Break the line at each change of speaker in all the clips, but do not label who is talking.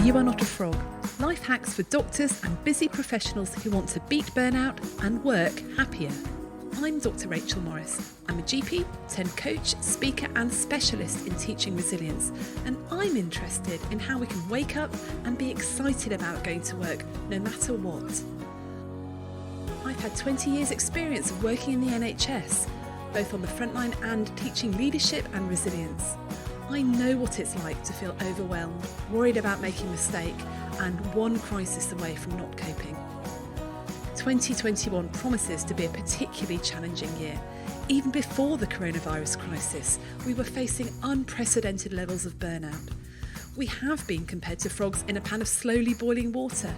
You Are Not a Frog, life hacks for doctors and busy professionals who want to beat burnout and work happier. I'm Dr. Rachel Morris. I'm a GP, TED coach, speaker and specialist in teaching resilience, and I'm interested in how we can wake up and be excited about going to work no matter what. I've had 20 years experience of working in the NHS, both on the front line and teaching leadership and resilience. I know what it's like to feel overwhelmed, worried about making a mistake, and one crisis away from not coping. 2021 promises to be a particularly challenging year. Even before the coronavirus crisis, we were facing unprecedented levels of burnout. We have been compared to frogs in a pan of slowly boiling water,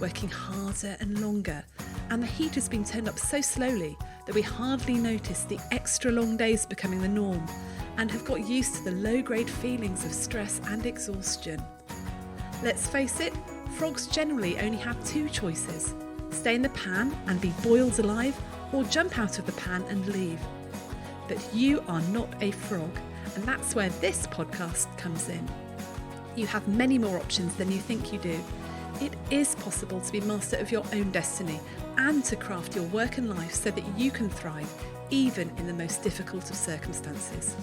working harder and longer, and the heat has been turned up so slowly that we hardly notice the extra long days becoming the norm, and have got used to the low-grade feelings of stress and exhaustion. Let's face it, frogs generally only have two choices: stay in the pan and be boiled alive, or jump out of the pan and leave. But you are not a frog, and that's where this podcast comes in. You have many more options than you think you do. It is possible to be master of your own destiny and to craft your work and life so that you can thrive, even in the most difficult of circumstances.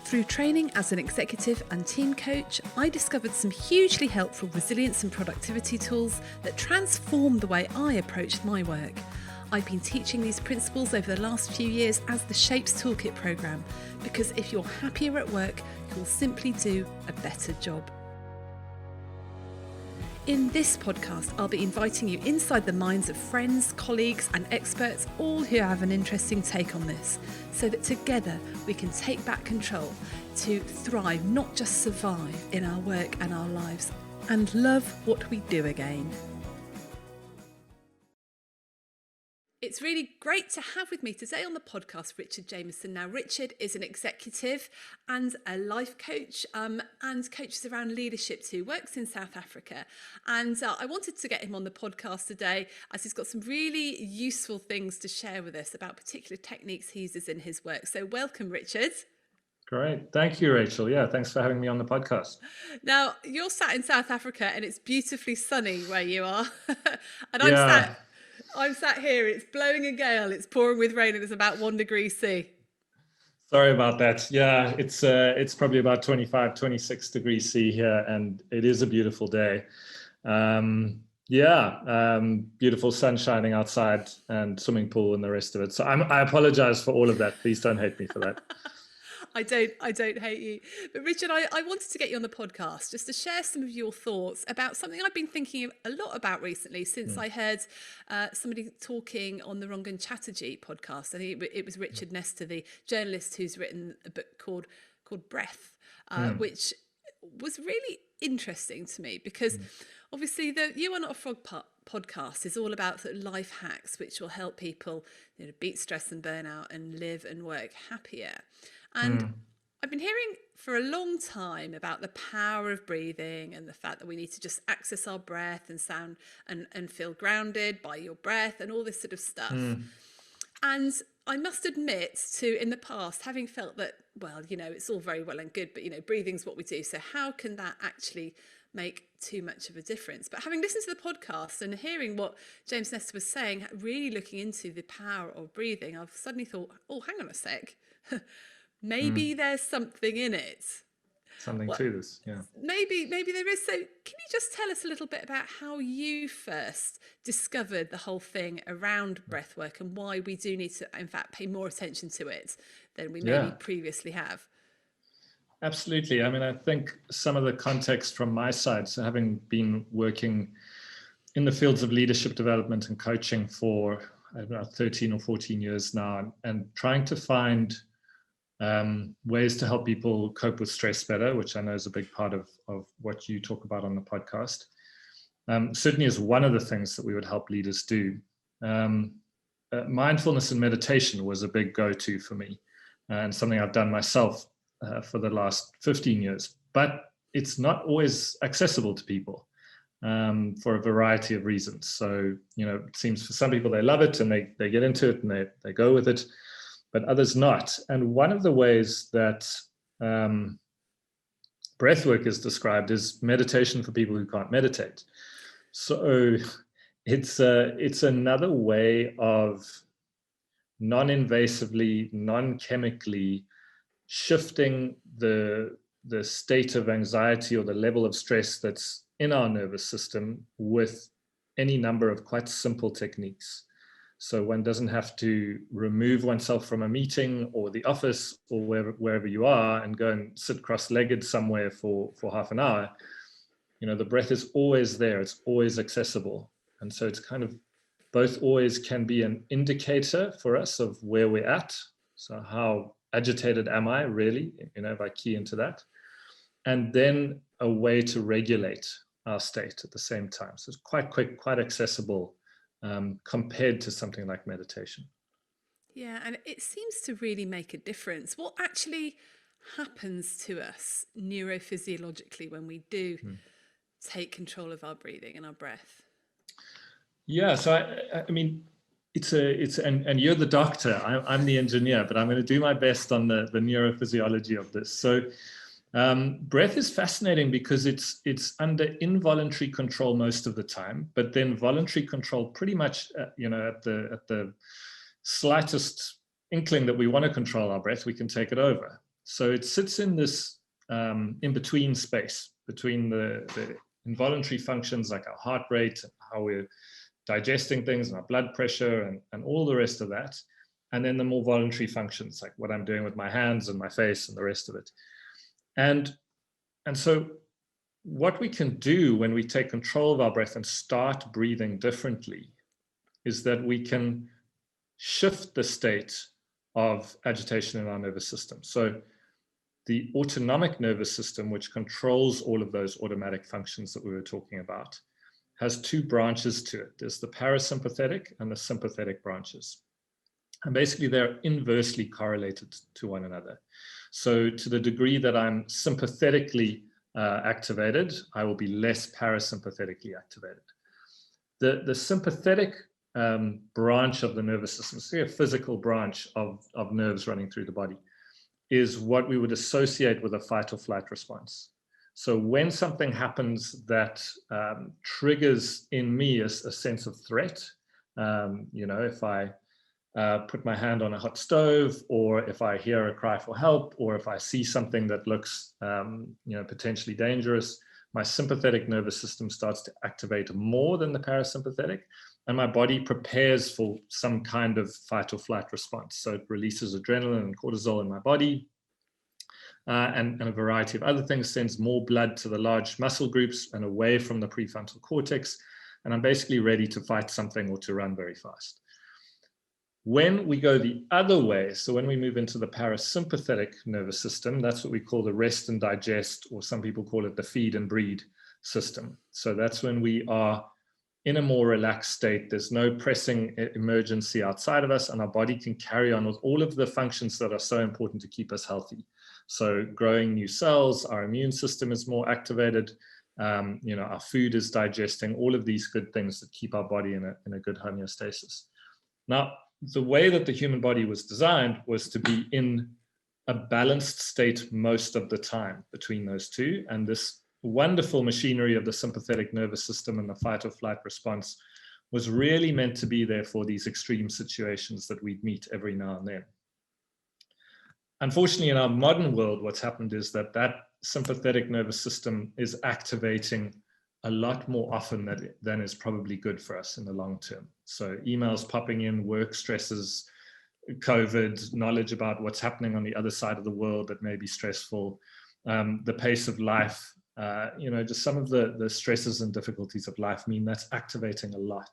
Through training as an executive and team coach, I discovered some hugely helpful resilience and productivity tools that transformed the way I approached my work. I've been teaching these principles over the last few years as the Shapes Toolkit programme, because if you're happier at work, you'll simply do a better job. In this podcast, I'll be inviting you inside the minds of friends, colleagues and experts, all who have an interesting take on this, so that together we can take back control to thrive, not just survive in our work and our lives, and love what we do again. It's really great to have with me today on the podcast Richard Jamieson. Now, Richard is an executive and a life coach and coaches around leadership too, works in South Africa. And I wanted to get him on the podcast today as he's got some really useful things to share with us about particular techniques he uses in his work. So welcome, Richard.
Great. Thank you, Rachel. Yeah, thanks for having me on the podcast.
Now, you're sat in South Africa and it's beautifully sunny where you are. And I'm sat here, it's blowing a gale, it's pouring with rain, and it's about 1 degree C.
Sorry about that. Yeah, it's probably about 25, 26 degrees C here, and it is a beautiful day. Beautiful sun shining outside and swimming pool and the rest of it. So I apologize for all of that. Please don't hate me for that.
I don't hate you. But Richard, I wanted to get you on the podcast just to share some of your thoughts about something I've been thinking a lot about recently since I heard somebody talking on the Rangan Chatterjee podcast. I think it was Richard Nestor, the journalist who's written a book called Breath, which was really interesting to me because obviously the You Are Not a Frog podcast is all about sort of life hacks which will help people beat stress and burnout and live and work happier. And I've been hearing for a long time about the power of breathing and the fact that we need to just access our breath and sound and feel grounded by your breath and all this sort of stuff. And I must admit to, in the past, having felt that, well, it's all very well and good, but, breathing's what we do. So how can that actually make too much of a difference? But having listened to the podcast and hearing what James Nestor was saying, really looking into the power of breathing, I've suddenly thought, oh, hang on a sec. Maybe there's something in it.
Something to this, yeah.
Maybe there is. So can you just tell us a little bit about how you first discovered the whole thing around breathwork and why we do need to, in fact, pay more attention to it than we maybe previously have?
Absolutely. I mean, I think some of the context from my side, so having been working in the fields of leadership development and coaching for about 13 or 14 years now, and trying to find ways to help people cope with stress better, which I know is a big part of what you talk about on the podcast. Certainly is one of the things that we would help leaders do. Mindfulness and meditation was a big go-to for me, and something I've done myself for the last 15 years. But it's not always accessible to people for a variety of reasons. So, it seems for some people they love it and they get into it and they go with it, but others not. And one of the ways that breathwork is described as meditation for people who can't meditate. So it's another way of non-invasively, non-chemically shifting the state of anxiety or the level of stress that's in our nervous system with any number of quite simple techniques. So one doesn't have to remove oneself from a meeting or the office or wherever you are and go and sit cross-legged somewhere for half an hour. You know, the breath is always there. It's always accessible. And so it's kind of both always can be an indicator for us of where we're at. So how agitated am I really, you know, if I key into that. And then a way to regulate our state at the same time. So it's quite quick, quite accessible compared to something like meditation.
Yeah, and it seems to really make a difference. What actually happens to us neurophysiologically when we do take control of our breathing and our breath?
Yeah, so I mean, and you're the doctor, I'm the engineer, but I'm going to do my best on the neurophysiology of this. So breath is fascinating because it's under involuntary control most of the time, but then voluntary control pretty much, you know, at the slightest inkling that we want to control our breath, we can take it over. So it sits in this in-between space between the involuntary functions like our heart rate, and how we're digesting things and our blood pressure and all the rest of that. And then the more voluntary functions like what I'm doing with my hands and my face and the rest of it. And so what we can do when we take control of our breath and start breathing differently is that we can shift the state of agitation in our nervous system. So the autonomic nervous system, which controls all of those automatic functions that we were talking about, has two branches to it. There's the parasympathetic and the sympathetic branches. And basically they're inversely correlated to one another. So to the degree that I'm sympathetically activated, I will be less parasympathetically activated. The sympathetic branch of the nervous system, so a physical branch of nerves running through the body, is what we would associate with a fight or flight response. So when something happens that triggers in me a sense of threat, you know, if I put my hand on a hot stove, or if I hear a cry for help, or if I see something that looks, you know, potentially dangerous, my sympathetic nervous system starts to activate more than the parasympathetic, and my body prepares for some kind of fight or flight response. So it releases adrenaline and cortisol in my body, and a variety of other things, sends more blood to the large muscle groups and away from the prefrontal cortex, and I'm basically ready to fight something or to run very fast. When we go the other way, so when we move into the parasympathetic nervous system, that's what we call the rest and digest, or some people call it the feed and breed system. So that's when we are in a more relaxed state. There's no pressing emergency outside of us, and our body can carry on with all of the functions that are so important to keep us healthy. So growing new cells, our immune system is more activated, you know, our food is digesting, all of these good things that keep our body in a good homeostasis. Now, the way that the human body was designed was to be in a balanced state most of the time between those two. And this wonderful machinery of the sympathetic nervous system and the fight or flight response was really meant to be there for these extreme situations that we'd meet every now and then. Unfortunately, in our modern world, what's happened is that sympathetic nervous system is activating a lot more often than is probably good for us in the long term. So emails popping in, work stresses, COVID, knowledge about what's happening on the other side of the world that may be stressful, the pace of life, you know, just some of the stresses and difficulties of life mean that's activating a lot.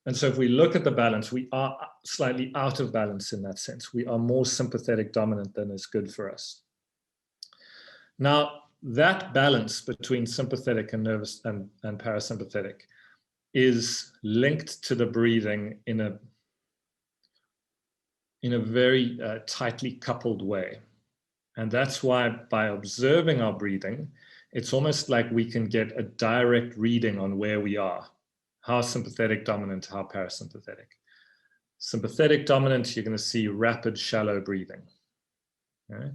And so if we look at the balance, we are slightly out of balance in that sense. We are more sympathetic dominant than is good for us. Now, that balance between sympathetic and nervous and parasympathetic is linked to the breathing in a very tightly coupled way. And that's why by observing our breathing, it's almost like we can get a direct reading on where we are. How sympathetic dominant, how parasympathetic. Sympathetic dominant, you're going to see rapid, shallow breathing. Okay?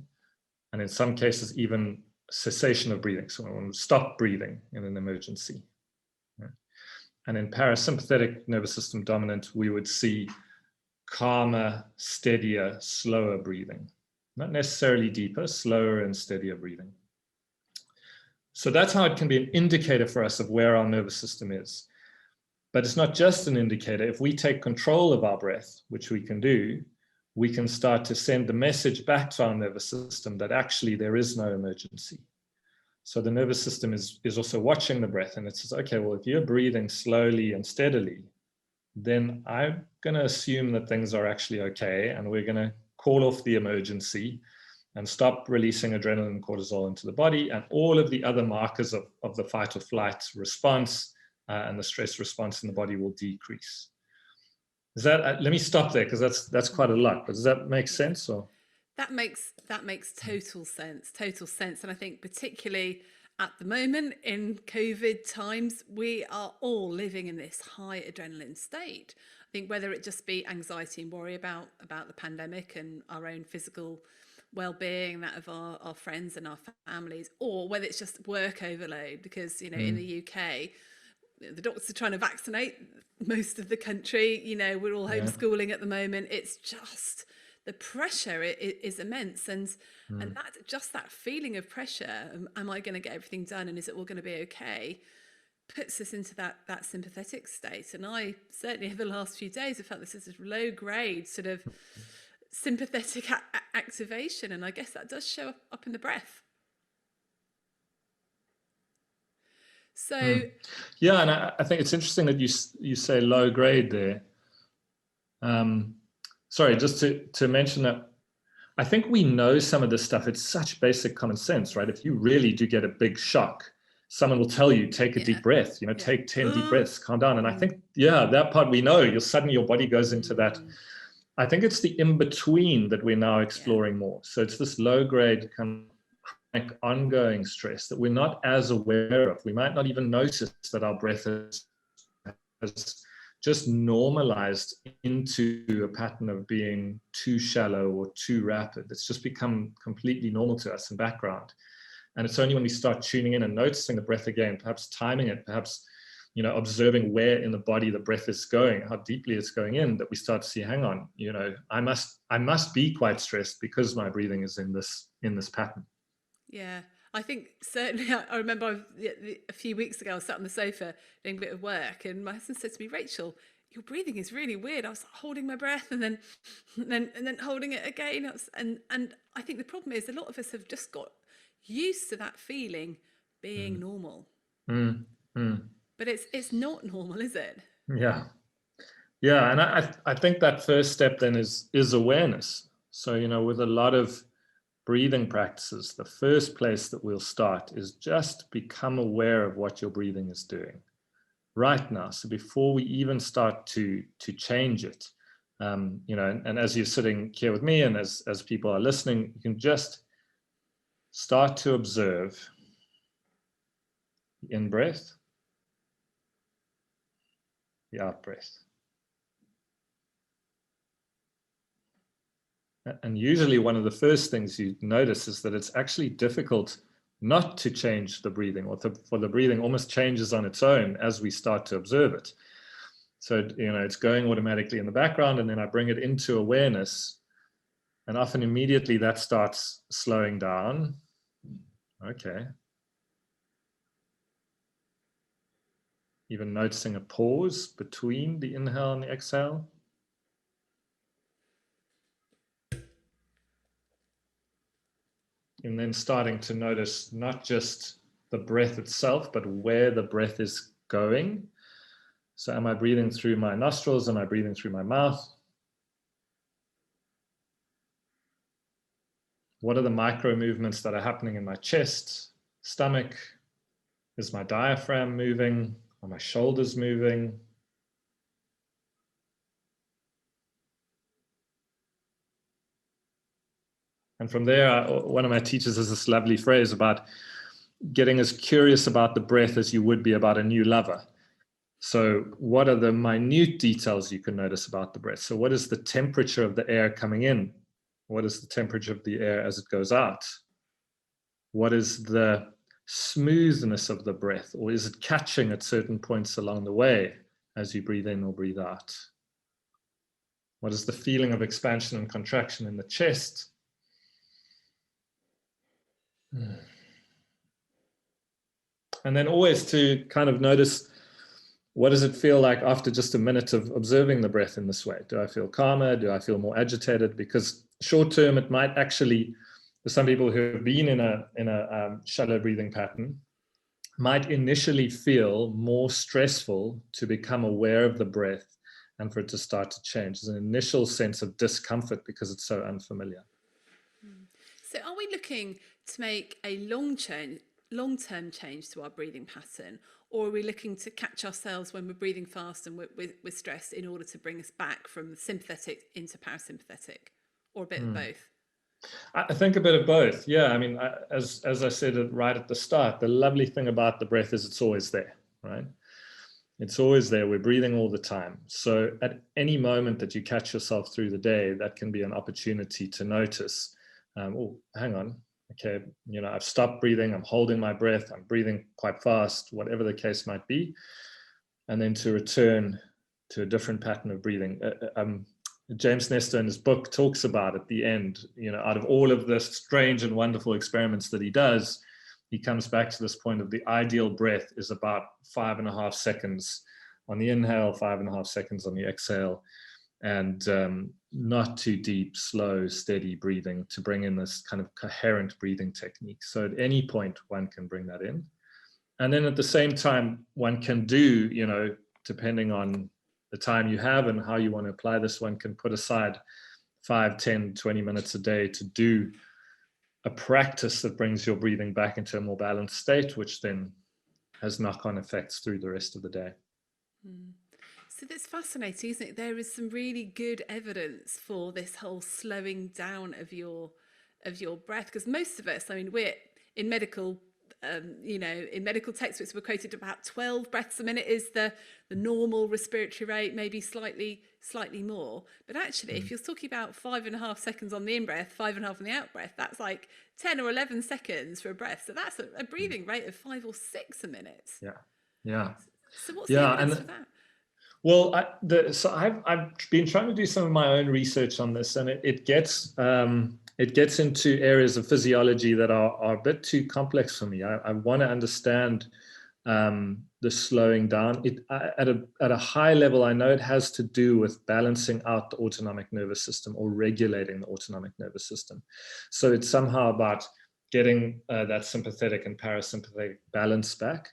And in some cases, even cessation of breathing. So we want to stop breathing in an emergency. Yeah. And in parasympathetic nervous system dominant, we would see calmer, steadier, slower breathing. Not necessarily deeper, slower and steadier breathing. So that's how it can be an indicator for us of where our nervous system is. But it's not just an indicator. If we take control of our breath, which we can do, we can start to send the message back to our nervous system that actually there is no emergency. So the nervous system is also watching the breath, and it says, okay, well, if you're breathing slowly and steadily, then I'm going to assume that things are actually okay, and we're going to call off the emergency and stop releasing adrenaline and cortisol into the body, and all of the other markers of the fight or flight response and the stress response in the body will decrease. Is that, let me stop there, because that's quite a lot, but does that make sense? Or
that makes total sense. And I think particularly at the moment in COVID times, we are all living in this high adrenaline state. I think whether it just be anxiety and worry about the pandemic and our own physical well-being, that of our friends and our families, or whether it's just work overload, because in the UK the doctors are trying to vaccinate most of the country, we're all homeschooling at the moment. It's just the pressure is immense, and that just that feeling of pressure, am I going to get everything done, and is it all going to be okay, puts us into that sympathetic state. And I certainly over the last few days have felt this is a low grade sort of sympathetic activation, and I guess that does show up in the breath. So
yeah, and I think it's interesting that you say low grade there. Sorry, just to mention that I think we know some of this stuff. It's such basic common sense, right? If you really do get a big shock, someone will tell you, take a deep breath, take 10 deep breaths, calm down. And I think, that part we know, suddenly your body goes into that. I think it's the in-between that we're now exploring more. So it's this low-grade kind of chronic ongoing stress that we're not as aware of. We might not even notice that our breath has just normalized into a pattern of being too shallow or too rapid. It's just become completely normal to us in background. And it's only when we start tuning in and noticing the breath again, perhaps timing it, perhaps observing where in the body the breath is going, how deeply it's going in, that we start to see, hang on, I must be quite stressed because my breathing is in this pattern.
Yeah, I think certainly I remember a few weeks ago I was sat on the sofa doing a bit of work, and my husband said to me, Rachel, your breathing is really weird. I was holding my breath and then holding it again. And I think the problem is a lot of us have just got used to that feeling being normal. But it's not normal, is it?
Yeah. And I think that first step then is awareness. So, with a lot of breathing practices, the first place that we'll start is just become aware of what your breathing is doing right now. So before we even start to change it, and as you're sitting here with me and as people are listening, you can just start to observe the in-breath, the out-breath. And usually one of the first things you notice is that it's actually difficult not to change the breathing, or for the breathing almost changes on its own as we start to observe it. So, it's going automatically in the background, and then I bring it into awareness, and often immediately that starts slowing down. Okay. Even noticing a pause between the inhale and the exhale. And then starting to notice not just the breath itself, but where the breath is going. So am I breathing through my nostrils? Am I breathing through my mouth? What are the micro movements that are happening in my chest, stomach? Is my diaphragm moving? Are my shoulders moving? And from there, one of my teachers has this lovely phrase about getting as curious about the breath as you would be about a new lover. So what are the minute details you can notice about the breath? So what is the temperature of the air coming in? What is the temperature of the air as it goes out? What is the smoothness of the breath, or is it catching at certain points along the way as you breathe in or breathe out? What is the feeling of expansion and contraction in the chest? And then always to kind of notice, what does it feel like after just a minute of observing the breath in this way? Do I feel calmer? Do I feel more agitated? Because short term, it might actually, for some people who have been in a shallow breathing pattern, might initially feel more stressful to become aware of the breath and for it to start to change. There's an initial sense of discomfort because it's so unfamiliar.
So are we looking to make a long-term change to our breathing pattern, or are we looking to catch ourselves when we're breathing fast and we're stressed in order to bring us back from sympathetic into parasympathetic, or a bit of both?
I think a bit of both. Yeah, I mean, as I said right at the start, the lovely thing about the breath is it's always there, right? It's always there. We're breathing all the time. So at any moment that you catch yourself through the day, that can be an opportunity to notice, oh, hang on. Okay, I've stopped breathing. I'm holding my breath. I'm breathing quite fast, whatever the case might be. And then to return to a different pattern of breathing. James Nestor in his book talks about at the end, out of all of the strange and wonderful experiments that he does, he comes back to this point of the ideal breath is about 5.5 seconds on the inhale, 5.5 seconds on the exhale, and not too deep, slow, steady breathing to bring in this kind of coherent breathing technique. So at any point, one can bring that in. And then at the same time, one can do, depending on the time you have and how you want to apply this, one can put aside 5, 10, 20 minutes a day to do a practice that brings your breathing back into a more balanced state, which then has knock-on effects through the rest of the day.
So that's fascinating, isn't it? There is some really good evidence for this whole slowing down of your breath, because most of us, I mean, we're in medical in medical textbooks, we're quoted about 12 breaths a minute is the normal respiratory rate, maybe slightly more. But actually, if you're talking about 5.5 seconds on the in-breath, 5.5 on the out-breath, that's like 10 or 11 seconds for a breath. So that's a breathing rate of 5 or 6 a minute.
Yeah.
So what's the evidence for that?
Well, I've been trying to do some of my own research on this, and it gets into areas of physiology that are a bit too complex for me. I want to understand the slowing down. At a high level, I know it has to do with balancing out the autonomic nervous system or regulating the autonomic nervous system. So it's somehow about getting that sympathetic and parasympathetic balance back.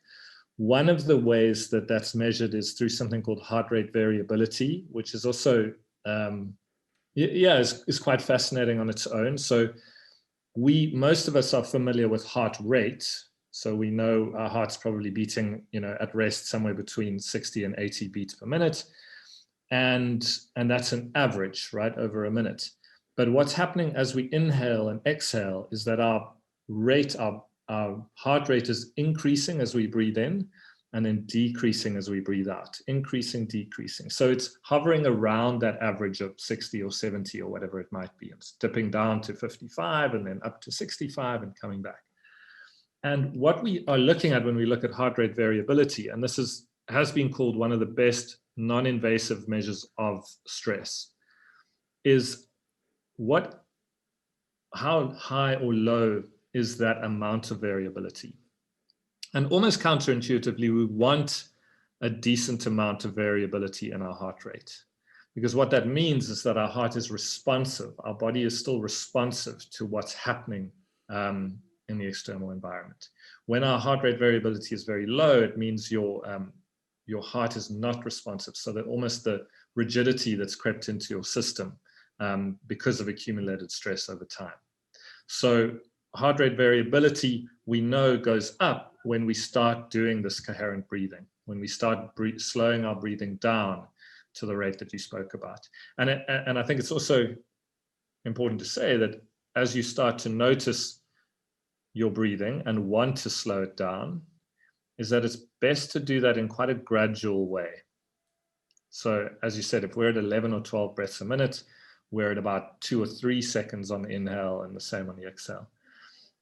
One of the ways that that's measured is through something called heart rate variability, which is also is quite fascinating on its own. So most of us are familiar with heart rate. So we know our heart's probably beating, at rest somewhere between 60 and 80 beats per minute. And that's an average, right, over a minute. But what's happening as we inhale and exhale is that our heart rate is increasing as we breathe in and then decreasing as we breathe out, increasing, decreasing. So it's hovering around that average of 60 or 70 or whatever it might be. It's dipping down to 55 and then up to 65 and coming back. And what we are looking at when we look at heart rate variability, and this has been called one of the best non-invasive measures of stress, is how high or low is that amount of variability. And almost counterintuitively, we want a decent amount of variability in our heart rate. Because what that means is that our heart is responsive. Our body is still responsive to what's happening in the external environment. When our heart rate variability is very low, it means your heart is not responsive. So that almost the rigidity that's crept into your system because of accumulated stress over time. So heart rate variability, we know, goes up when we start doing this coherent breathing, when we start slowing our breathing down to the rate that you spoke about. And I think it's also important to say that as you start to notice your breathing and want to slow it down, is that it's best to do that in quite a gradual way. So as you said, if we're at 11 or 12 breaths a minute, we're at about 2 or 3 seconds on the inhale and the same on the exhale.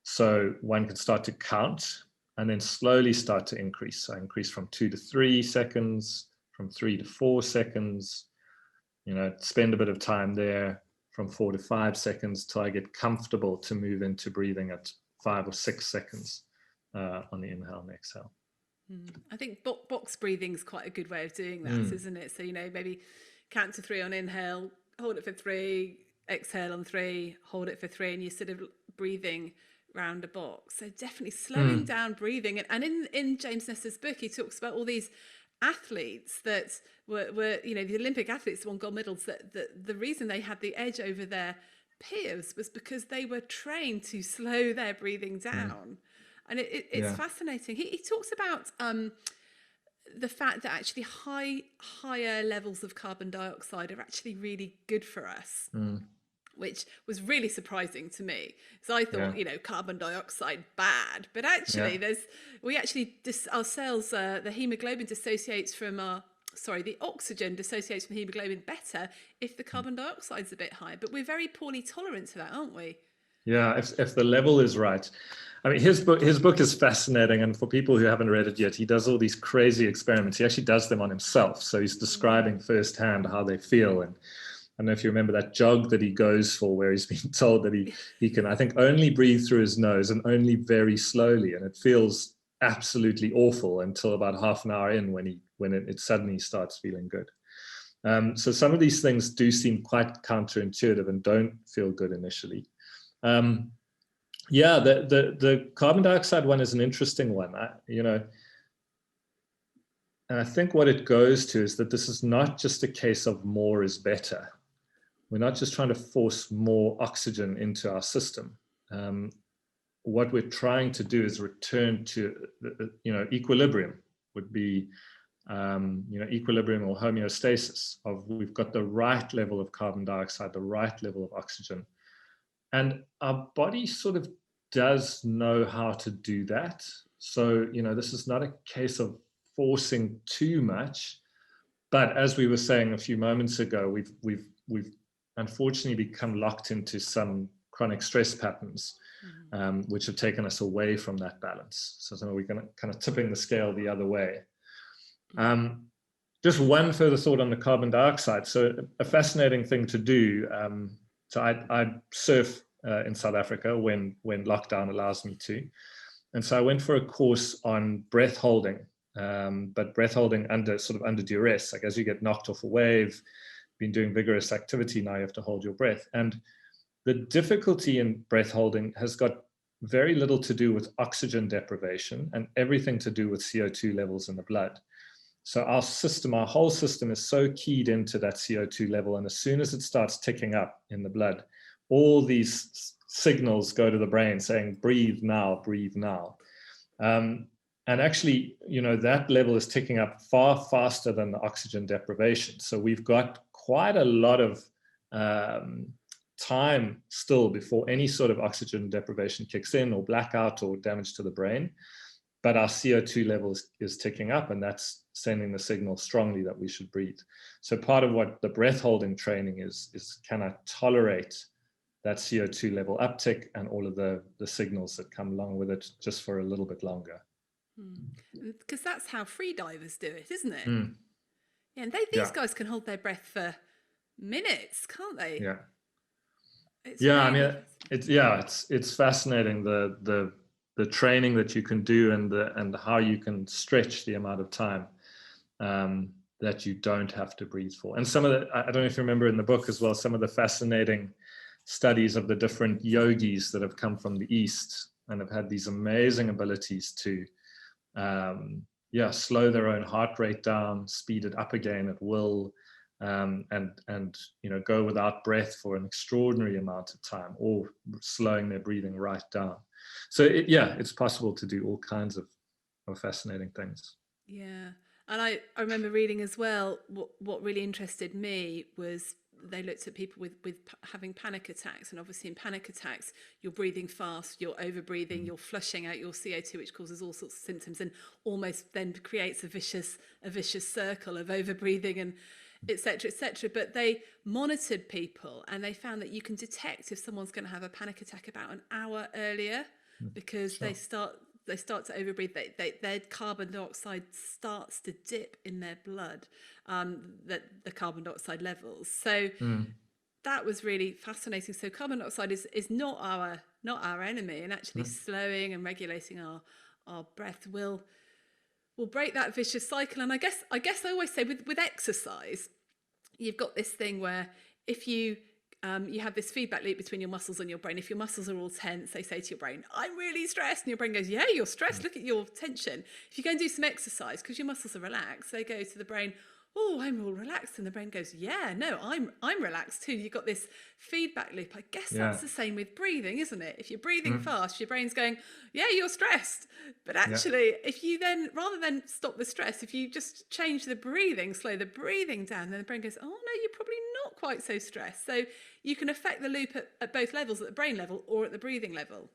So one could start to count and then slowly start to increase. So I increase from 2 to 3 seconds, from 3 to 4 seconds, spend a bit of time there, from 4 to 5 seconds till I get comfortable to move into breathing at 5 or 6 seconds on the inhale and exhale.
I think box breathing is quite a good way of doing that, isn't it? So, maybe count to 3 on inhale, hold it for 3, exhale on 3, hold it for 3, and you're sort of breathing round a box. So definitely slowing down breathing. And in James Nestor's book, he talks about all these athletes that were the Olympic athletes who won gold medals, that the reason they had the edge over their peers was because they were trained to slow their breathing down. And it's fascinating. He talks about the fact that actually higher levels of carbon dioxide are actually really good for us, which was really surprising to me. So I thought, carbon dioxide bad, but actually our cells, the hemoglobin dissociates from the oxygen dissociates from hemoglobin better if the carbon dioxide's a bit high. But we're very poorly tolerant to that, aren't we?
Yeah, if the level is right. I mean, his book is fascinating, and for people who haven't read it yet, he does all these crazy experiments. He actually does them on himself, so he's describing firsthand how they feel. And I don't know if you remember that jog that he goes for, where he's been told that he can, I think, only breathe through his nose and only very slowly, and it feels absolutely awful until about half an hour in, when it suddenly starts feeling good. So some of these things do seem quite counterintuitive and don't feel good initially. The carbon dioxide one is an interesting one. And I think what it goes to is that this is not just a case of more is better. We're not just trying to force more oxygen into our system. What we're trying to do is return to, equilibrium would be, equilibrium or homeostasis of we've got the right level of carbon dioxide, the right level of oxygen. And our body sort of does know how to do that. So, this is not a case of forcing too much. But as we were saying a few moments ago, we've unfortunately become locked into some chronic stress patterns, which have taken us away from that balance. So we're going to kind of tipping the scale the other way. Just one further thought on the carbon dioxide. So a fascinating thing to do. So I surf in South Africa when lockdown allows me to. And so I went for a course on breath holding, but breath holding under duress. Like as you get knocked off a wave, been doing vigorous activity, now you have to hold your breath. And the difficulty in breath holding has got very little to do with oxygen deprivation and everything to do with CO2 levels in the blood. So our whole system is so keyed into that CO2 level. And as soon as it starts ticking up in the blood, all these signals go to the brain saying, breathe now, breathe now. And actually, that level is ticking up far faster than the oxygen deprivation. So we've got quite a lot of time still before any sort of oxygen deprivation kicks in, or blackout, or damage to the brain. But our CO2 level is ticking up, and that's sending the signal strongly that we should breathe. So part of what the breath holding training is can I tolerate that CO2 level uptick and all of the signals that come along with it just for a little bit longer.
Because that's how free divers do it, isn't it? Yeah, and these guys can hold their breath for minutes, can't they?
Yeah.
It's
it's fascinating the training that you can do and how you can stretch the amount of time that you don't have to breathe for. And some of I don't know if you remember in the book as well, some of the fascinating studies of the different yogis that have come from the East and have had these amazing abilities to slow their own heart rate down, speed it up again at will, and go without breath for an extraordinary amount of time, or slowing their breathing right down. So it's possible to do all kinds of fascinating things.
Yeah. And I remember reading as well, what really interested me was they looked at people with having panic attacks. And obviously in panic attacks, you're breathing fast, you're over breathing, you're flushing out your CO2, which causes all sorts of symptoms, and almost then creates a vicious circle of over breathing and et cetera. But they monitored people, and they found that you can detect if someone's going to have a panic attack about an hour earlier. because
Sure.
they start to overbreathe. Their carbon dioxide starts to dip in their blood, the carbon dioxide levels. So that was really fascinating. So carbon dioxide is not our enemy, and actually slowing and regulating our breath will break that vicious cycle. And I guess I always say with exercise, you've got this thing where if you have this feedback loop between your muscles and your brain. If your muscles are all tense, they say to your brain, I'm really stressed. And your brain goes, yeah, you're stressed. Look at your tension. If you go and do some exercise, because your muscles are relaxed, they go to the brain, oh, I'm all relaxed. And the brain goes, yeah, no, I'm relaxed too. You've got this feedback loop. I guess that's the same with breathing, isn't it? If you're breathing fast, your brain's going, yeah, you're stressed. But actually, if you then, rather than stop the stress, if you just change the breathing, slow the breathing down, then the brain goes, oh no, you're probably not quite so stressed. So you can affect the loop at both levels, at the brain level or at the breathing level.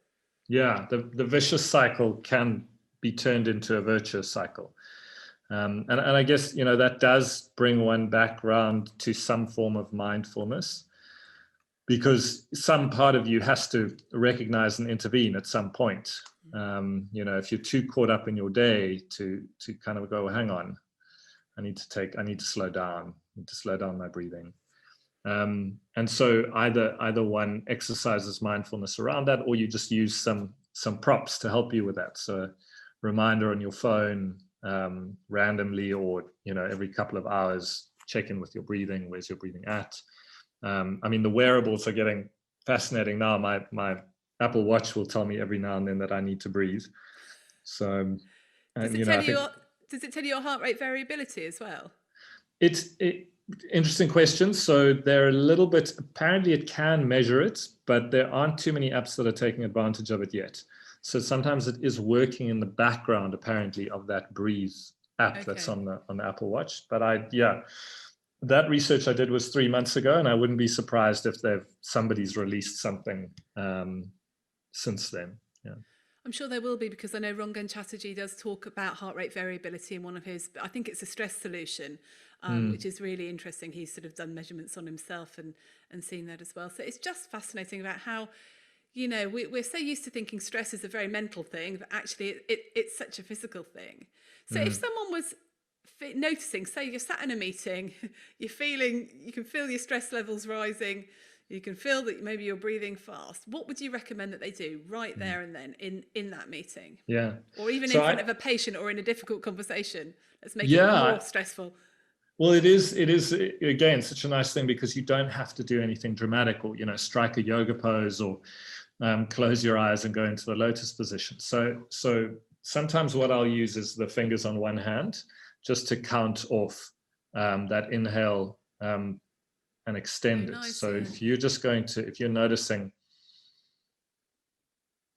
Yeah, the vicious cycle can be turned into a virtuous cycle. And I guess, that does bring one back round to some form of mindfulness, because some part of you has to recognize and intervene at some point. If you're too caught up in your day to kind of go, hang on, I need to slow down, my breathing. And so either one exercises mindfulness around that, or you just use some props to help you with that. So reminder on your phone, randomly, or every couple of hours, check in with your breathing. Where's your breathing at? The wearables are getting fascinating now. My Apple Watch will tell me every now and then that I need to breathe. So
does it tell you your heart rate variability as well?
It's interesting question. So they're a little bit, apparently it can measure it, but there aren't too many apps that are taking advantage of it yet. So sometimes it is working in the background, apparently, of that Breathe app that's on the Apple Watch. But that research I did was 3 months ago, and I wouldn't be surprised if somebody's released something since then. Yeah.
I'm sure there will be, because I know Rangan Chatterjee does talk about heart rate variability in one of his, I think it's a stress solution, which is really interesting. He's sort of done measurements on himself and seen that as well. So it's just fascinating about how, we're so used to thinking stress is a very mental thing, but actually it's such a physical thing. So if someone was noticing, say you're sat in a meeting, you can feel your stress levels rising, you can feel that maybe you're breathing fast, what would you recommend that they do right there and then in that meeting?
Yeah.
Or even in front of a patient or in a difficult conversation? Let's make it more stressful.
Well, it is again such a nice thing, because you don't have to do anything dramatic, or strike a yoga pose, or close your eyes and go into the lotus position. So sometimes what I'll use is the fingers on one hand, just to count off that inhale and extend it. So if you're noticing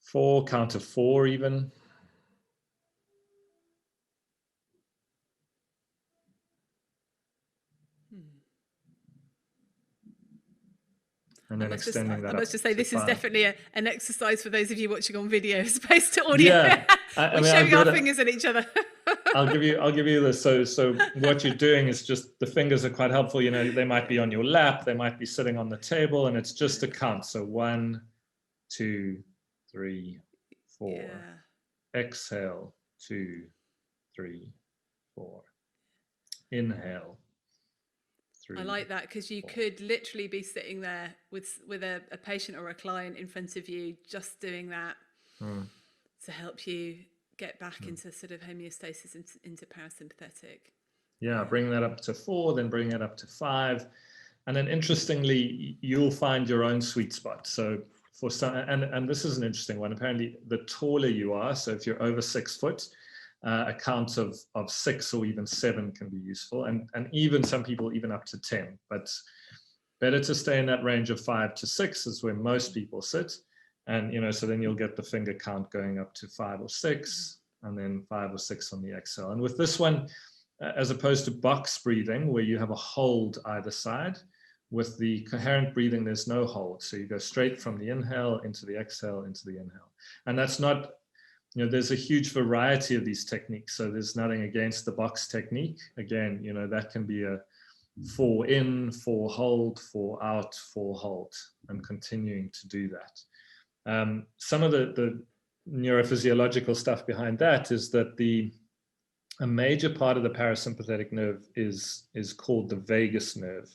4, count to 4 even. And then extending that. I must just say,
this is definitely an exercise for those of you watching on video as opposed to audio. Yeah, we're showing our fingers at each other.
I'll give you this. So what you're doing is just, the fingers are quite helpful. They might be on your lap, they might be sitting on the table, and it's just a count. So 1, 2, 3, 4. Yeah. Exhale, 2, 3, 4. Inhale. 3,
I like that, because you could literally be sitting there with a patient or a client in front of you, just doing that to help you get back into sort of homeostasis, into parasympathetic.
Yeah, bring that up to 4, then bring it up to 5. And then interestingly, you'll find your own sweet spot. So for some, and this is an interesting one, apparently the taller you are, so if you're over 6 foot, a count of 6 or even 7 can be useful, and even some people even up to 10, but better to stay in that range of 5 to 6 is where most people sit. And so then you'll get the finger count going up to 5 or 6, and then 5 or 6 on the exhale. And with this one, as opposed to box breathing where you have a hold either side, with the coherent breathing there's no hold, so you go straight from the inhale into the exhale into the inhale. And that's not, there's a huge variety of these techniques, so there's nothing against the box technique. Again, that can be a 4 in, 4 hold, 4 out, 4 hold, and continuing to do that. Some of the neurophysiological stuff behind that is that a major part of the parasympathetic nerve is called the vagus nerve.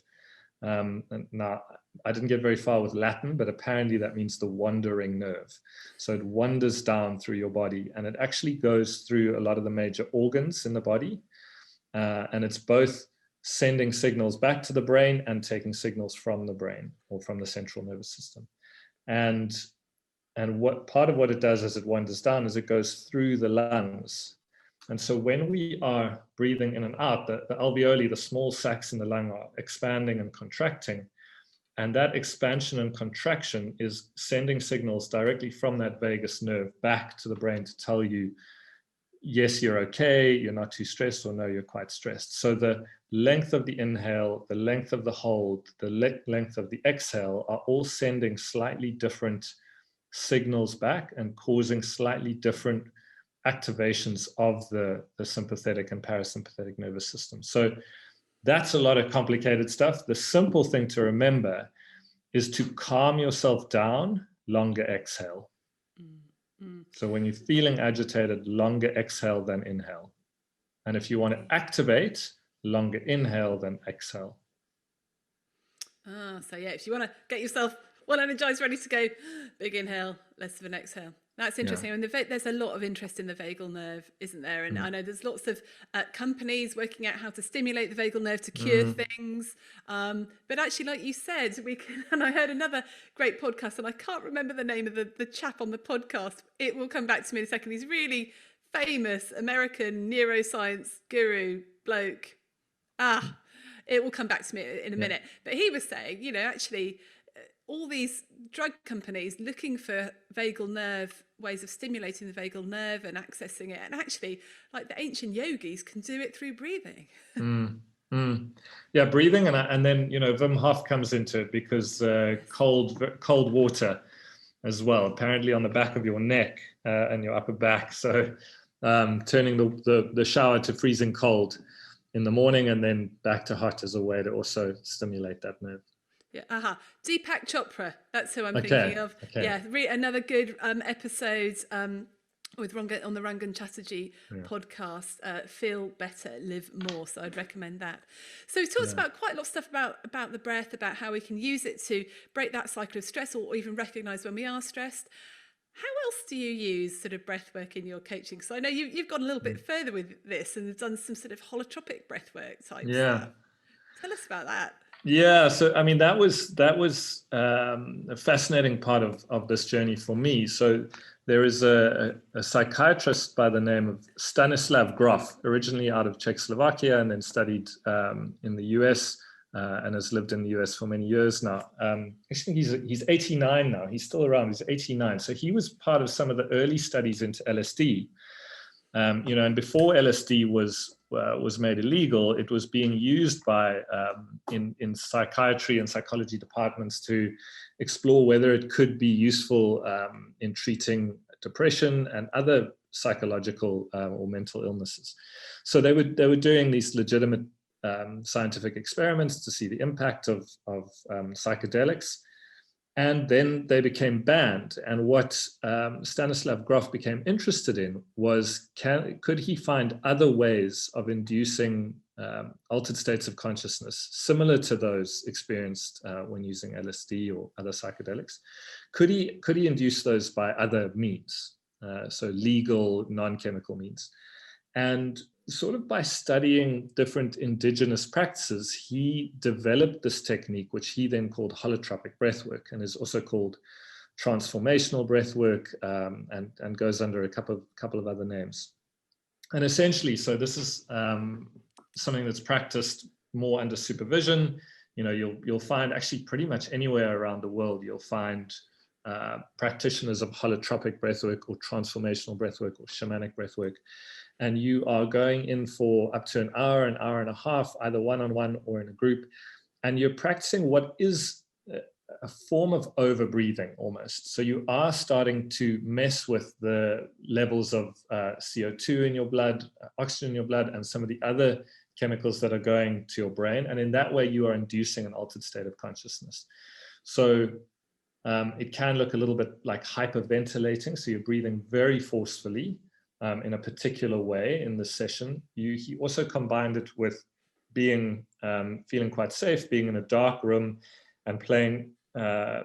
And now, I didn't get very far with Latin, but apparently that means the wandering nerve. So it wanders down through your body, and it actually goes through a lot of the major organs in the body. And it's both sending signals back to the brain and taking signals from the brain or from the central nervous system. And what part of what it does as it wanders down is it goes through the lungs. And so when we are breathing in and out, the alveoli, the small sacs in the lung, are expanding and contracting. And that expansion and contraction is sending signals directly from that vagus nerve back to the brain to tell you, yes, you're okay, you're not too stressed, or no, you're quite stressed. So the length of the inhale, the length of the hold, the length of the exhale are all sending slightly different signals back and causing slightly different activations of the sympathetic and parasympathetic nervous system. So that's a lot of complicated stuff. The simple thing to remember is to calm yourself down, longer exhale. So when you're feeling agitated, longer exhale than inhale. And if you want to activate, longer inhale than exhale.
So yeah, if you want to get yourself well energized, ready to go, big inhale, less of an exhale. That's interesting. Yeah. I mean, there's a lot of interest in the vagal nerve, isn't there? And I know there's lots of companies working out how to stimulate the vagal nerve to cure things. But actually, like you said, we can, and I heard another great podcast, and I can't remember the name of the chap on the podcast. It will come back to me in a second. He's really famous American neuroscience guru bloke. It will come back to me in a minute. But he was saying, you know, actually, all these drug companies looking for vagal nerve, ways of stimulating the vagal nerve and accessing it. And actually, like the ancient yogis can do it through breathing.
Yeah, breathing. And then, you know, Wim Hof comes into it because cold water as well, apparently on the back of your neck and your upper back. So turning the shower to freezing cold in the morning and then back to hot as a way to also stimulate that nerve.
Yeah, Deepak Chopra, that's who I'm thinking of. Okay. Yeah, another good episode with Rangan on the Rangan Chatterjee podcast, Feel Better, Live More. So I'd recommend that. So we talked about quite a lot of stuff about the breath, about how we can use it to break that cycle of stress or even recognise when we are stressed. How else do you use sort of breath work in your coaching? So I know you've gone a little bit further with this and have done some sort of holotropic breathwork type stuff. Tell us about that.
Yeah, so I mean that was a fascinating part of this journey for me. So there is a psychiatrist by the name of Stanislav Grof, originally out of Czechoslovakia and then studied in the US and has lived in the US for many years now. Actually, he's 89 now. He's still around. He's 89. So he was part of some of the early studies into LSD. You know, and before LSD was made illegal, it was being used by in psychiatry and psychology departments to explore whether it could be useful in treating depression and other psychological or mental illnesses. So they were doing these legitimate scientific experiments to see the impact of psychedelics. And then they became banned. And what Stanislav Grof became interested in was, could he find other ways of inducing altered states of consciousness similar to those experienced when using LSD or other psychedelics? Could he induce those by other means, so legal, non-chemical means? And sort of by studying different indigenous practices, he developed this technique, which he then called holotropic breathwork, and is also called transformational breathwork, and goes under a couple of other names. And essentially, so this is something that's practiced more under supervision. You know, you'll find actually pretty much anywhere around the world, you'll find practitioners of holotropic breathwork or transformational breathwork or shamanic breathwork. And you are going in for up to an hour and a half, either one-on-one or in a group. And you're practicing what is a form of over-breathing almost. So you are starting to mess with the levels of CO2 in your blood, oxygen in your blood, and some of the other chemicals that are going to your brain. And in that way, you are inducing an altered state of consciousness. So It can look a little bit like hyperventilating. So you're breathing very forcefully in a particular way in the session. He also combined it with being feeling quite safe, being in a dark room and playing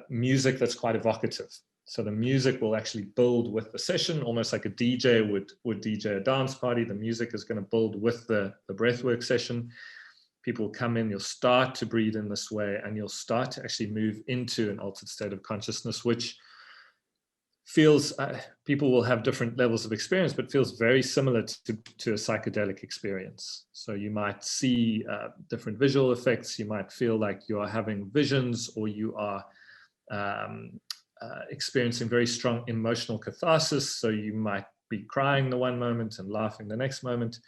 music that's quite evocative. So the music will actually build with the session, almost like a DJ would DJ a dance party. The music is going to build with the breathwork session. People come in, you'll start to breathe in this way, and you'll start to actually move into an altered state of consciousness, which feels, people will have different levels of experience, but feels very similar to a psychedelic experience. So you might see different visual effects. You might feel like you are having visions, or you are experiencing very strong emotional catharsis. So you might be crying the one moment and laughing the next moment.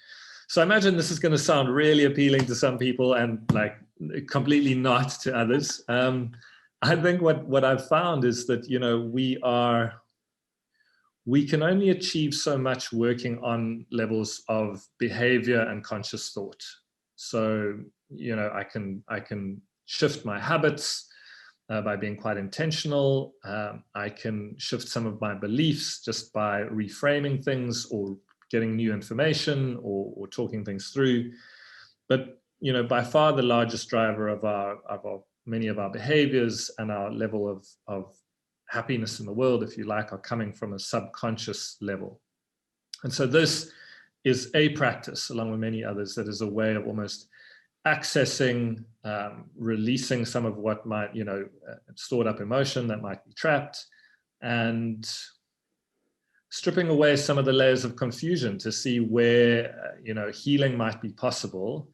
So I imagine this is going to sound really appealing to some people and like completely not to others. I think what I've found is that, you know, we can only achieve so much working on levels of behavior and conscious thought. So, you know, I can shift my habits by being quite intentional. I can shift some of my beliefs just by reframing things or getting new information or talking things through. But, you know, by far the largest driver of many of our behaviors and our level of happiness in the world, if you like, are coming from a subconscious level. And so this is a practice, along with many others, that is a way of almost accessing, releasing some of what might, you know, stored up emotion that might be trapped, and stripping away some of the layers of confusion to see where, you know, healing might be possible,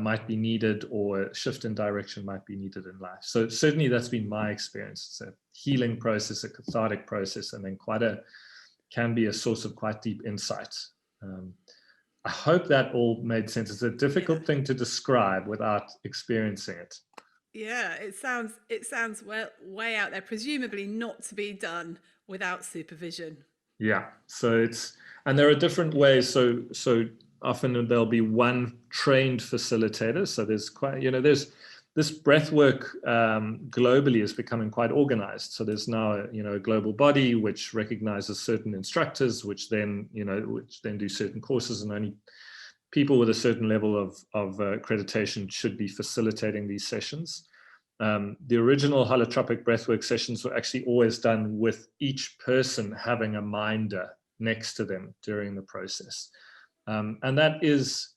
might be needed, or a shift in direction might be needed in life. So certainly that's been my experience. It's a healing process, a cathartic process, and then can be a source of quite deep insight. I hope that all made sense. It's a difficult thing to describe without experiencing it.
Yeah, it sounds well way out there, presumably not to be done without supervision.
Yeah, so and there are different ways. So often there'll be one trained facilitator. So there's quite, you know, there's this breathwork globally is becoming quite organized. So there's now, you know, a global body which recognizes certain instructors, which then do certain courses, and only people with a certain level of accreditation should be facilitating these sessions. The original holotropic breathwork sessions were actually always done with each person having a minder next to them during the process. And that is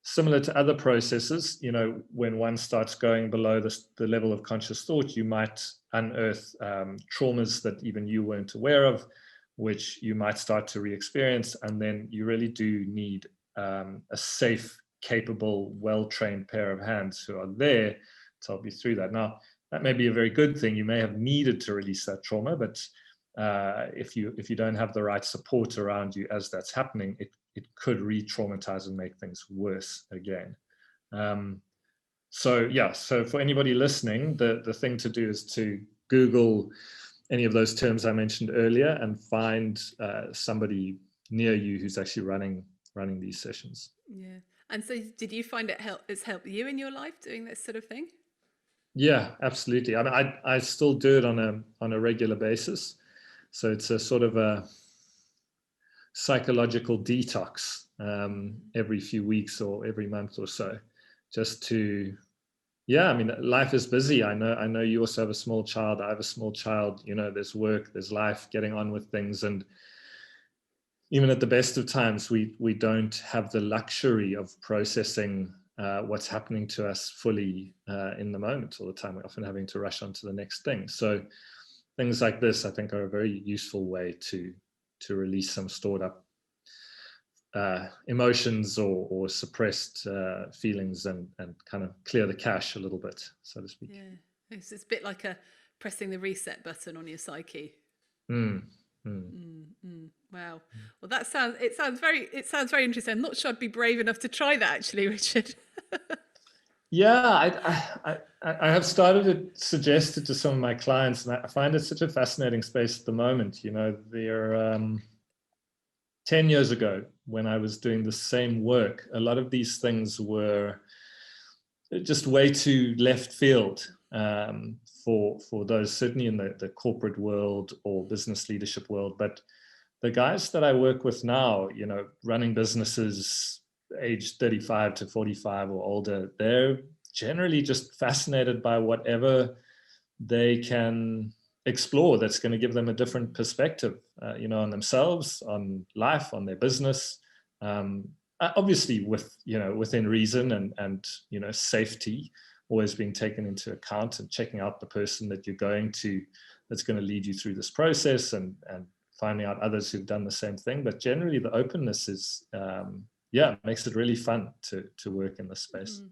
similar to other processes. You know, when one starts going below the level of conscious thought, you might unearth traumas that even you weren't aware of, which you might start to re-experience. And then you really do need a safe, capable, well-trained pair of hands who are there to help you through that. Now, that may be a very good thing. You may have needed to release that trauma, but if you don't have the right support around you as that's happening, it could re-traumatize and make things worse again. So for anybody listening, the thing to do is to Google any of those terms I mentioned earlier and find somebody near you who's actually running these sessions.
Yeah. And so did you find it's helped you in your life doing this sort of thing?
Yeah, absolutely. I mean, I still do it on a regular basis. So it's a sort of a psychological detox every few weeks or every month or so, just to, I mean, life is busy. I know you also have a small child. I have a small child. You know, there's work, there's life, getting on with things, and even at the best of times, we don't have the luxury of processing what's happening to us fully in the moment all the time. We're often having to rush on to the next thing. So things like this, I think, are a very useful way to release some stored up emotions or suppressed feelings and kind of clear the cache a little bit, so to speak.
Yeah, it's a bit like pressing the reset button on your psyche. Wow. Well, it sounds very interesting. I'm not sure I'd be brave enough to try that, actually, Richard.
I have started to suggest it to some of my clients, and I find it such a fascinating space at the moment. You know, there 10 years ago, when I was doing the same work, a lot of these things were just way too left field for those certainly in the corporate world or business leadership world. But the guys that I work with now, you know, running businesses aged 35 to 45 or older, they're generally just fascinated by whatever they can explore that's going to give them a different perspective, you know, on themselves, on life, on their business. Obviously with, you know, within reason and, you know, safety always being taken into account, and checking out the person that you're going to, that's going to lead you through this process, and finding out others who've done the same thing. But generally the openness is, makes it really fun to work in this space.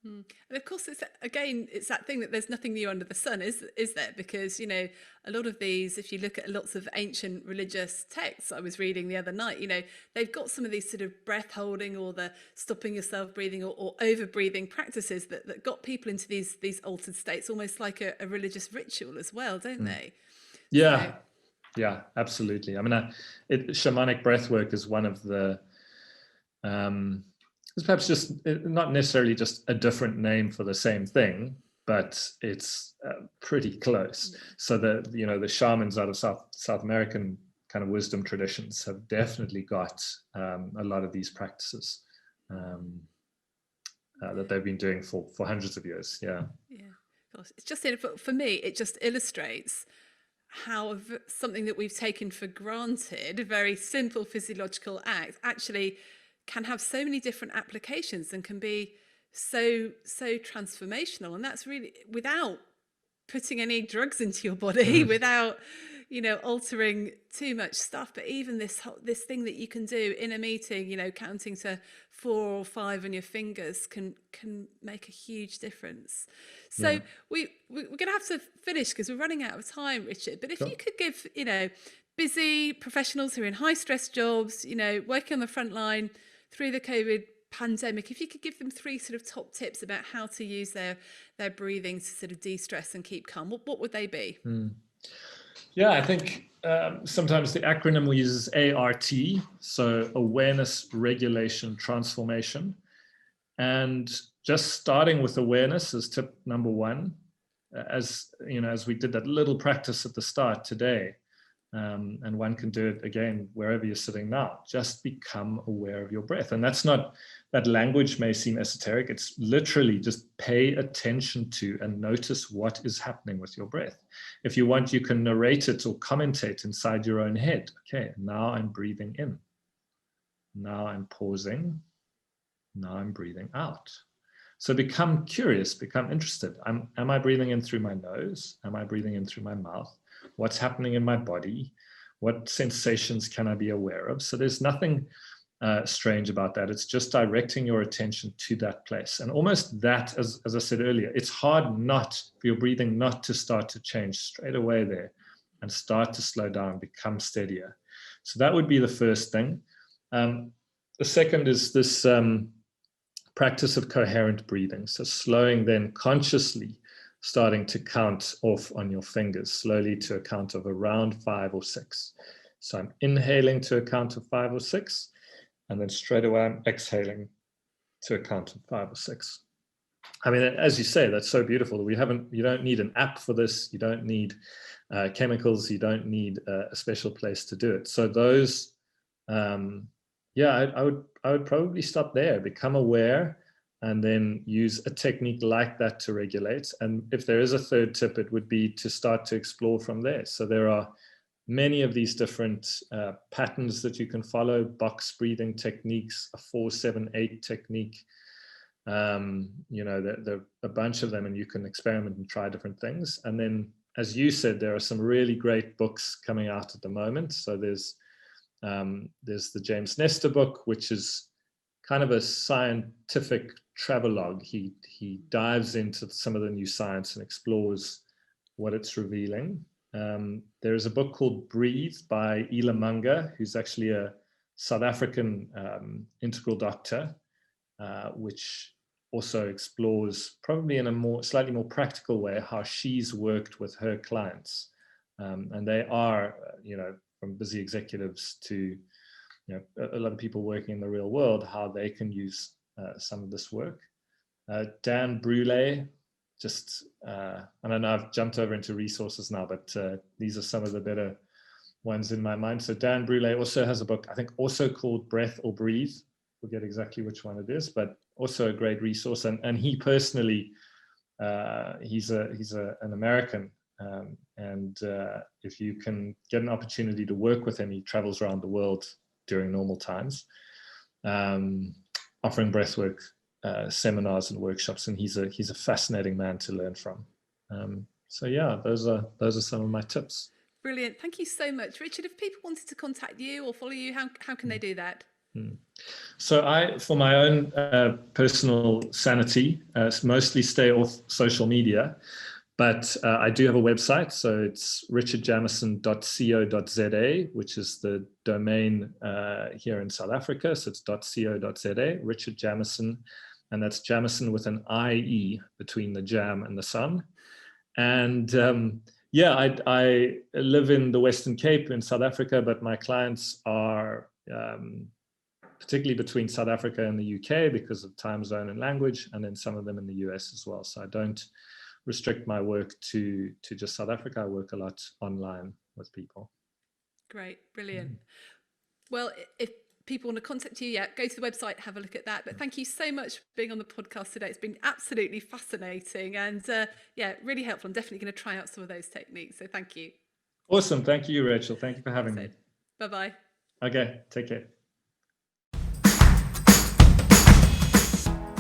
And of course, it's that thing that there's nothing new under the sun, is there? Because, you know, a lot of these, if you look at lots of ancient religious texts I was reading the other night, you know, they've got some of these sort of breath holding or the stopping yourself breathing or over breathing practices that got people into these altered states, almost like a religious ritual as well, don't they?
Yeah, yeah, absolutely. I mean, shamanic breathwork is one of the it's perhaps just not necessarily just a different name for the same thing, but it's pretty close. So the shamans out of South American kind of wisdom traditions have definitely got a lot of these practices that they've been doing for hundreds of years. Yeah.
Gosh, it's just, for me, it just illustrates how something that we've taken for granted, a very simple physiological act, actually can have so many different applications and can be so transformational. And that's really without putting any drugs into your body, without, you know, altering too much stuff. But even this thing that you can do in a meeting, you know, counting to 4 or 5 on your fingers can make a huge difference. So we're going to have to finish because we're running out of time, Richard. But if you could give, you know, busy professionals who are in high stress jobs, you know, working on the front line through the COVID pandemic, if you could give them 3 sort of top tips about how to use their breathing to sort of de-stress and keep calm, what would they be?
Yeah, I think sometimes the acronym we use is ART, so awareness, regulation, transformation. And just starting with awareness is tip number 1. As you know, as we did that little practice at the start today, and one can do it again wherever you're sitting now. Just become aware of your breath. And that's not, that language may seem esoteric. It's literally just pay attention to and notice what is happening with your breath. If you want, you can narrate it or commentate inside your own head. Okay, now I'm breathing in. Now I'm pausing. Now I'm breathing out. So become curious, become interested. Am I breathing in through my nose? Am I breathing in through my mouth? What's happening in my body? What sensations can I be aware of? So there's nothing strange about that. It's just directing your attention to that place. And almost that, as I said earlier, it's hard not for your breathing not to start to change straight away there and start to slow down, become steadier. So that would be the first thing. The second is this practice of coherent breathing. So slowing then consciously starting to count off on your fingers, slowly to a count of around 5 or 6. So I'm inhaling to a count of 5 or 6, and then straight away I'm exhaling to a count of 5 or 6. I mean, as you say, that's so beautiful. You don't need an app for this. You don't need chemicals. You don't need a special place to do it. So those, I would probably stop there, become aware, and then use a technique like that to regulate. And if there is a third tip, it would be to start to explore from there. So there are many of these different patterns that you can follow, box breathing techniques, a 4-7-8 technique. You know, there are a bunch of them, and you can experiment and try different things. And then, as you said, there are some really great books coming out at the moment. So there's the James Nestor book, which is kind of a scientific travelogue. He dives into some of the new science and explores what it's revealing. There is a book called Breathe by Ela Munger, who's actually a South African integral doctor, which also explores, probably in a slightly more practical way, how she's worked with her clients. And they are, you know, from busy executives to, you know, a lot of people working in the real world, how they can use some of this work. Dan Brule, just, I don't know, I've jumped over into resources now, but these are some of the better ones in my mind. So Dan Brule also has a book, I think also called Breath or Breathe. Forget exactly which one it is, but also a great resource. And he personally, he's an American. And if you can get an opportunity to work with him, he travels around the world during normal times, offering breathwork seminars and workshops, and he's a fascinating man to learn from. So yeah, those are some of my tips.
Brilliant. Thank you so much, Richard. If people wanted to contact you or follow you, how can they do that?
So for my own personal sanity, mostly stay off social media, but I do have a website. So it's richardjamieson.co.za, which is the domain here in South Africa. So it's .co.za, Richard Jamieson, and that's Jamieson with an IE between the jam and the sun. And I live in the Western Cape in South Africa, but my clients are particularly between South Africa and the UK because of time zone and language, and then some of them in the US as well. So I don't restrict my work to just South Africa. I work a lot online with people.
Great, brilliant. Well, if people want to contact you, go to the website, have a look at that. But thank you so much for being on the podcast today. It's been absolutely fascinating and really helpful. I'm definitely going to try out some of those techniques. So thank you.
Awesome. Thank you, Rachel. Thank you for having me.
Bye-bye.
Okay, take care.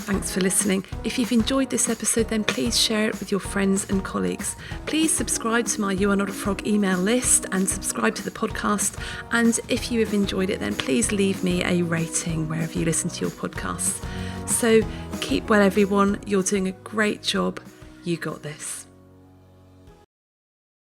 Thanks for listening. If you've enjoyed this episode, then please share it with your friends and colleagues. Please subscribe to my You Are Not a Frog email list and subscribe to the podcast. And if you have enjoyed it, then please leave me a rating wherever you listen to your podcasts. So keep well, everyone. You're doing a great job. You got this.